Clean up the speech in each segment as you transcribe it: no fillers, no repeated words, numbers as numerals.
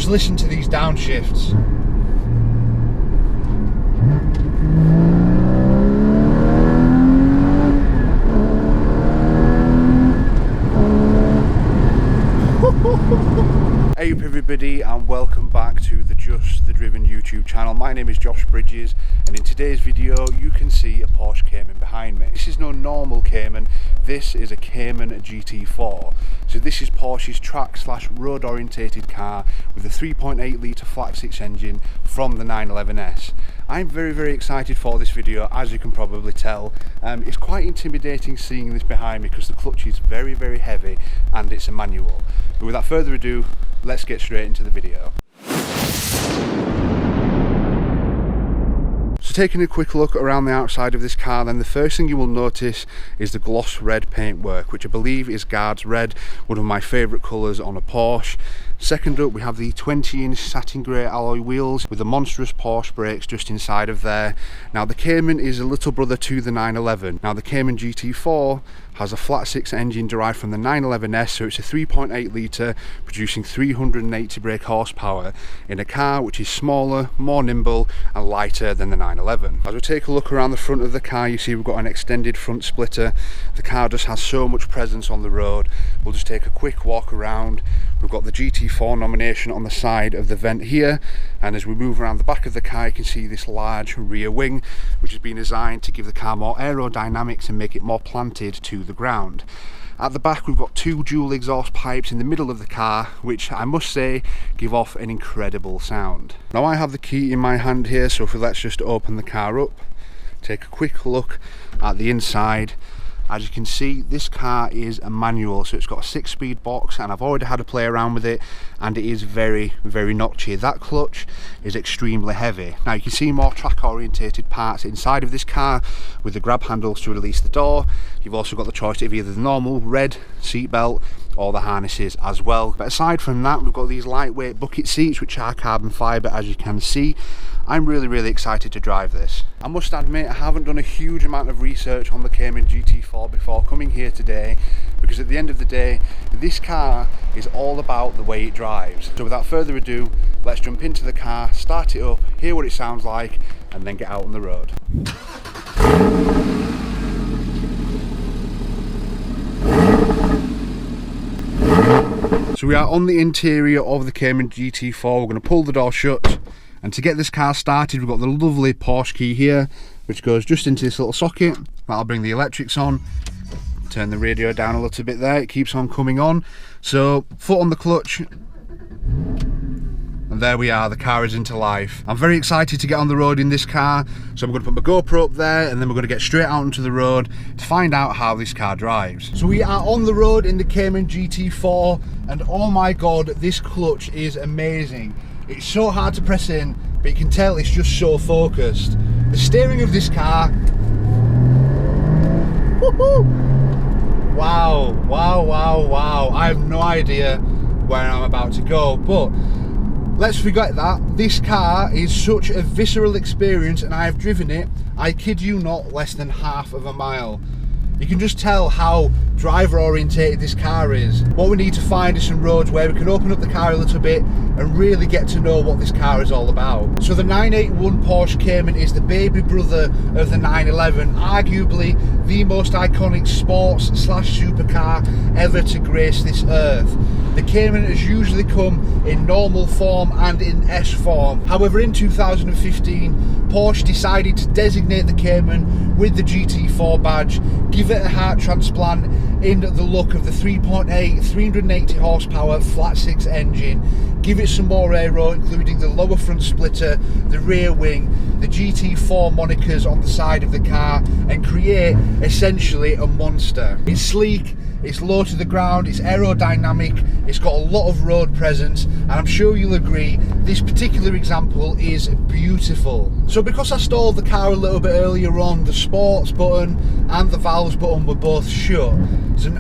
Just listen to these downshifts. Hey up everybody, and welcome back to the Just the Driven YouTube channel. My name is Josh Bridges, and in today's video you can see a Porsche Cayman behind me. This is no normal Cayman, this is a Cayman GT4. So this is Porsche's track/road orientated car with a 3.8 litre flat 6 engine from the 911S. I'm very excited for this video, as you can probably tell. It's quite intimidating seeing this behind me because the clutch is very heavy and it's a manual. But without further ado, let's get straight into the video. So taking a quick look around the outside of this car, then the first thing you will notice is the gloss red paintwork, which I believe is Guards Red, one of my favourite colours on a Porsche. Second up, we have the 20-inch satin grey alloy wheels with the monstrous Porsche brakes just inside of there. Now the Cayman is a little brother to the 911. Now the Cayman GT4 has a flat 6 engine derived from the 911S, so it's a 3.8 litre producing 380 brake horsepower in a car which is smaller, more nimble and lighter than the 911. As we take a look around the front of the car, you see we've got an extended front splitter. The car just has so much presence on the road. We'll just take a quick walk around. We've got the GT4 nomination on the side of the vent here, and as we move around the back of the car you can see this large rear wing which has been designed to give the car more aerodynamics and make it more planted to the ground. At the back we've got two dual exhaust pipes in the middle of the car, which I must say give off an incredible sound. Now I have the key in my hand here, so let's just open the car up, take a quick look at the inside. As you can see, this car is a manual, so it's got a 6-speed box, and I've already had a play around with it, and it is very notchy. That clutch is extremely heavy. Now you can see more track orientated parts inside of this car with the grab handles to release the door. You've also got the choice of either the normal red seat belt or the harnesses as well. But aside from that, we've got these lightweight bucket seats which are carbon fibre, as you can see. I'm really excited to drive this. I must admit, I haven't done a huge amount of research on the Cayman GT4 before coming here today, because at the end of the day, this car is all about the way it drives. So without further ado, let's jump into the car, start it up, hear what it sounds like, and then get out on the road. So we are on the interior of the Cayman GT4. We're going to pull the door shut, and to get this car started we've got the lovely Porsche key here which goes just into this little socket. That'll bring the electrics on. Turn the radio down a little bit there, it keeps on coming on. So foot on the clutch, and there we are, the car is into life. I'm very excited to get on the road in this car, so I'm going to put my GoPro up there and then we're going to get straight out into the road to find out how this car drives. So we are on the road in the Cayman GT4, and oh my god, this clutch is amazing. It's so hard to press in, but you can tell it's just so focused. The steering of this car, woohoo! Wow. I have no idea where I'm about to go, but let's forget that. This car is such a visceral experience, and I have driven it, I kid you not, less than half of a mile. You can just tell how driver orientated this car is. What we need to find is some roads where we can open up the car a little bit and really get to know what this car is all about. So the 981 Porsche Cayman is the baby brother of the 911, arguably the most iconic sports/supercar ever to grace this earth. The Cayman has usually come in normal form and in S form. However, in 2015, Porsche decided to designate the Cayman with the GT4 badge, give it a heart transplant in the look of the 3.8 380 horsepower flat 6 engine, give it some more aero, including the lower front splitter, the rear wing, the GT4 monikers on the side of the car, and create essentially a monster. It's sleek, it's low to the ground, it's aerodynamic, it's got a lot of road presence, and I'm sure you'll agree this particular example is beautiful. So because I stalled the car a little bit earlier on, the sports button and the valves button were both shut. So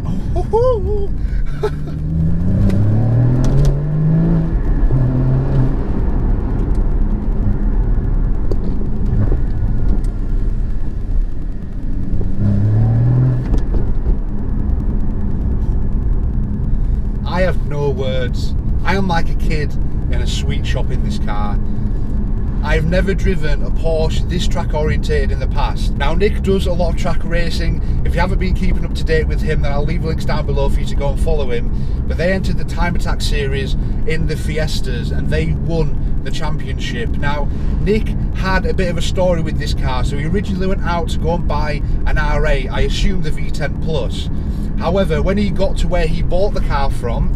I have no words. I am like a kid in a sweet shop in this car. I've never driven a Porsche this track orientated in the past. Now Nick does a lot of track racing. If you haven't been keeping up to date with him, then I'll leave links down below for you to go and follow him. But they entered the Time Attack series in the Fiestas and they won the championship. Now Nick had a bit of a story with this car, so he originally went out to go and buy an RA, I assume the V10 Plus. However, when he got to where he bought the car from,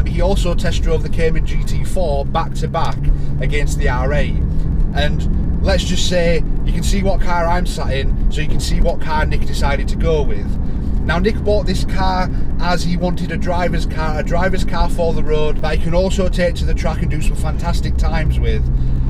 he also test drove the Cayman GT4 back to back against the RA. And let's just say, you can see what car I'm sat in, so you can see what car Nick decided to go with. Now Nick bought this car as he wanted a driver's car for the road that he can also take to the track and do some fantastic times with.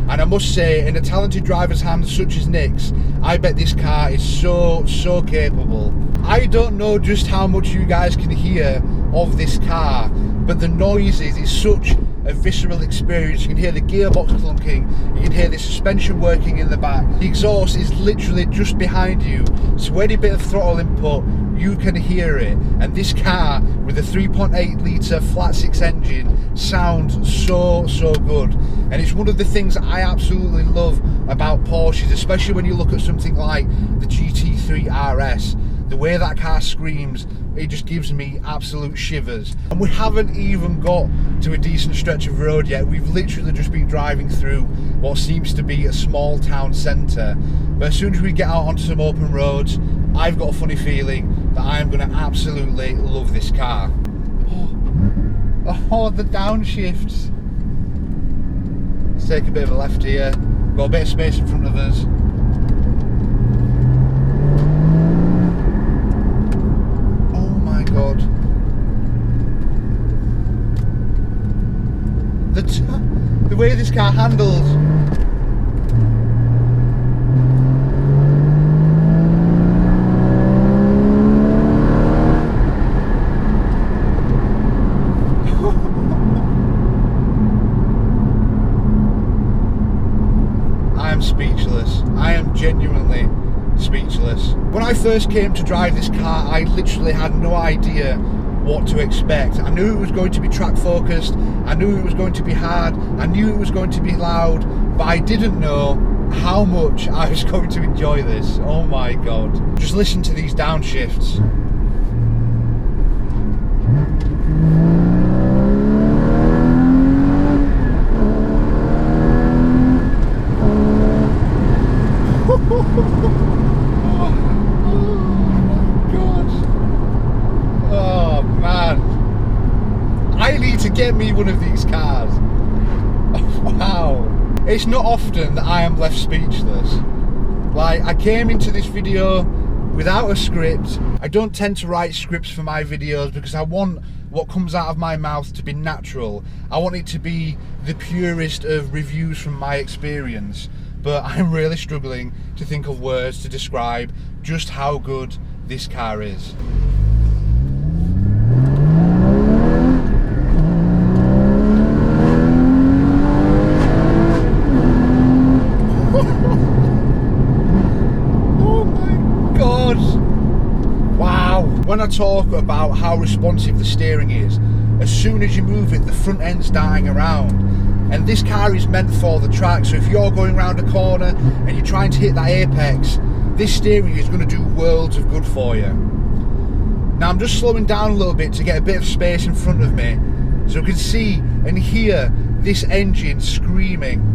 And I must say, in a talented driver's hand such as Nick's, I bet this car is so capable. I don't know just how much you guys can hear of this car, but the noises is such a visceral experience. You can hear the gearbox clunking, you can hear the suspension working in the back. The exhaust is literally just behind you, so any bit of throttle input, you can hear it. And this car with a 3.8 litre flat 6 engine sounds so good. And it's one of the things that I absolutely love about Porsches, especially when you look at something like the GT3 RS. The way that car screams, it just gives me absolute shivers. And we haven't even got to a decent stretch of road yet. We've literally just been driving through what seems to be a small town centre. But as soon as we get out onto some open roads, I've got a funny feeling that I'm going to absolutely love this car. Oh, the downshifts. Let's take a bit of a left here. Got a bit of space in front of us. God. The way this car handles. I am speechless. I am genuinely speechless. When I first came to drive this car, I literally had no idea what to expect. I knew it was going to be track focused, I knew it was going to be hard, I knew it was going to be loud, but I didn't know how much I was going to enjoy this. Oh my god. Just listen to these downshifts. Get me one of these cars. Oh, wow. It's not often that I am left speechless. Like, I came into this video without a script. I don't tend to write scripts for my videos because I want what comes out of my mouth to be natural. I want it to be the purest of reviews from my experience. But I'm really struggling to think of words to describe just how good this car is. When I talk about how responsive the steering is, as soon as you move it, the front end's dying around. And this car is meant for the track, so if you're going around a corner and you're trying to hit that apex, this steering is going to do worlds of good for you. Now I'm just slowing down a little bit to get a bit of space in front of me, so you can see and hear this engine screaming.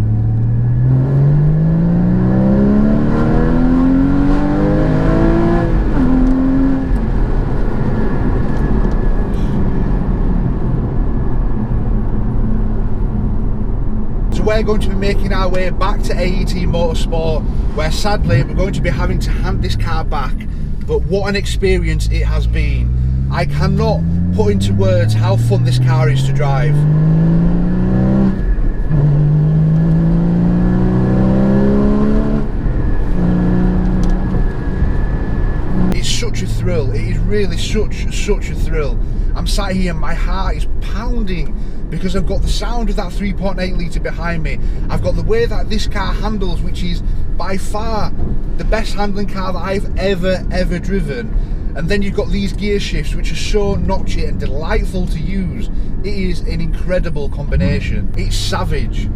We're going to be making our way back to AET Motorsport, where sadly we're going to be having to hand this car back, but what an experience it has been. I cannot put into words how fun this car is to drive. It's such a thrill. It is really such a thrill. I'm sat here and my heart is pounding because I've got the sound of that 3.8 litre behind me. I've got the way that this car handles, which is by far the best handling car that I've ever driven. and then you've got these gear shifts which are so notchy and delightful to use. It is an incredible combination. It's savage.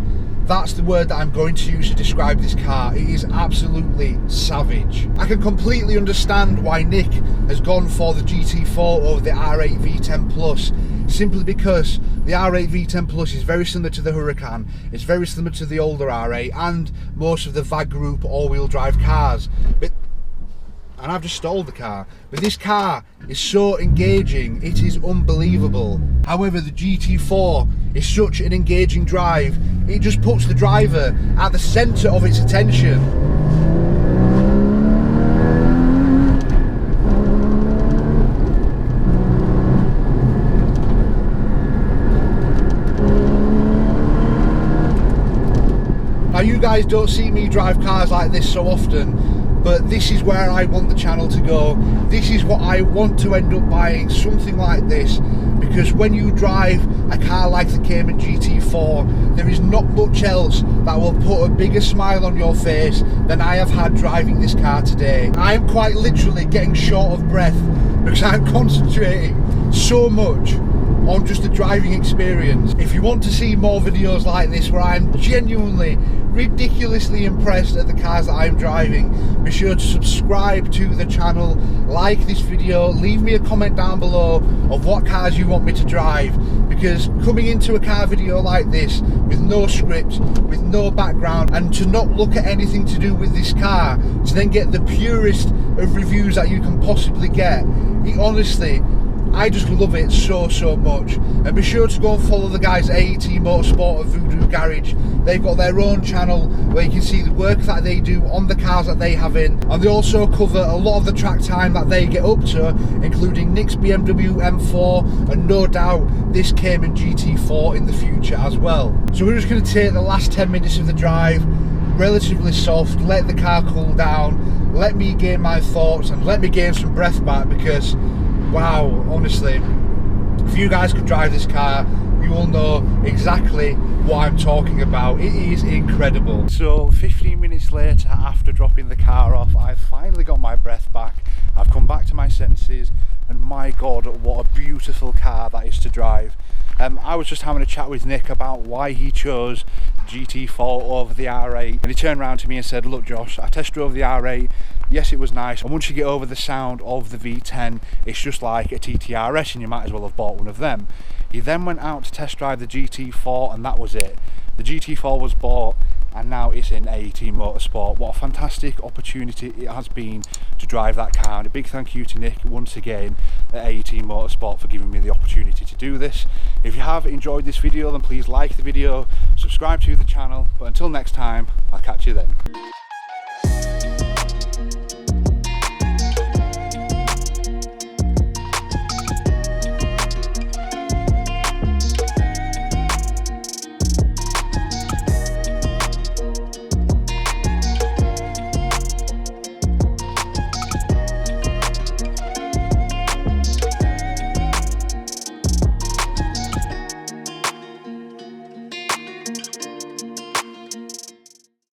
That's the word that I'm going to use to describe this car. It is absolutely savage. I can completely understand why Nick has gone for the GT4 over the R8 V10 Plus, simply because the R8 V10 Plus is very similar to the Huracan, it's very similar to the older R8 and most of the VAG group all-wheel drive cars. And I've just stole the car. But this car is so engaging, it is unbelievable. However, the GT4 is such an engaging drive, it just puts the driver at the centre of its attention. Now, you guys don't see me drive cars like this so often, but this is where I want the channel to go. This is what I want to end up buying, something like this, because when you drive a car like the Cayman GT4, there is not much else that will put a bigger smile on your face than I have had driving this car today. I am quite literally getting short of breath because I'm concentrating so much on just the driving experience. If you want to see more videos like this where I'm genuinely ridiculously impressed at the cars that I'm driving, be sure to subscribe to the channel, like this video, leave me a comment down below of what cars you want me to drive, because coming into a car video like this with no script, with no background, and to not look at anything to do with this car, to then get the purest of reviews that you can possibly get, it honestly, I just love it so much. And be sure to go and follow the guys at AET Motorsport at Voodoo Garage. They've got their own channel where you can see the work that they do on the cars that they have in, and they also cover a lot of the track time that they get up to, including Nick's BMW M4 and no doubt this Cayman GT4 in the future as well. So we're just going to take the last 10 minutes of the drive relatively soft, let the car cool down, let me gain my thoughts and let me gain some breath back, because wow, honestly, if you guys could drive this car, you will know exactly what I'm talking about. It is incredible. So 15 minutes later, after dropping the car off, I've finally got my breath back. I've come back to my senses, and my God, what a beautiful car that is to drive. I was just having a chat with Nick about why he chose GT4 over the R8, and he turned around to me and said, look Josh, I test drove the R8, yes it was nice, and once you get over the sound of the V10, it's just like a TTRS and you might as well have bought one of them. He then went out to test drive the GT4 and that was it. The GT4 was bought and now it's in AET Motorsport. What a fantastic opportunity it has been to drive that car, and a big thank you to Nick once again at AET Motorsport for giving me the opportunity to do this. If you have enjoyed this video, then please like the video, subscribe to the channel, but until next time, I'll catch you then.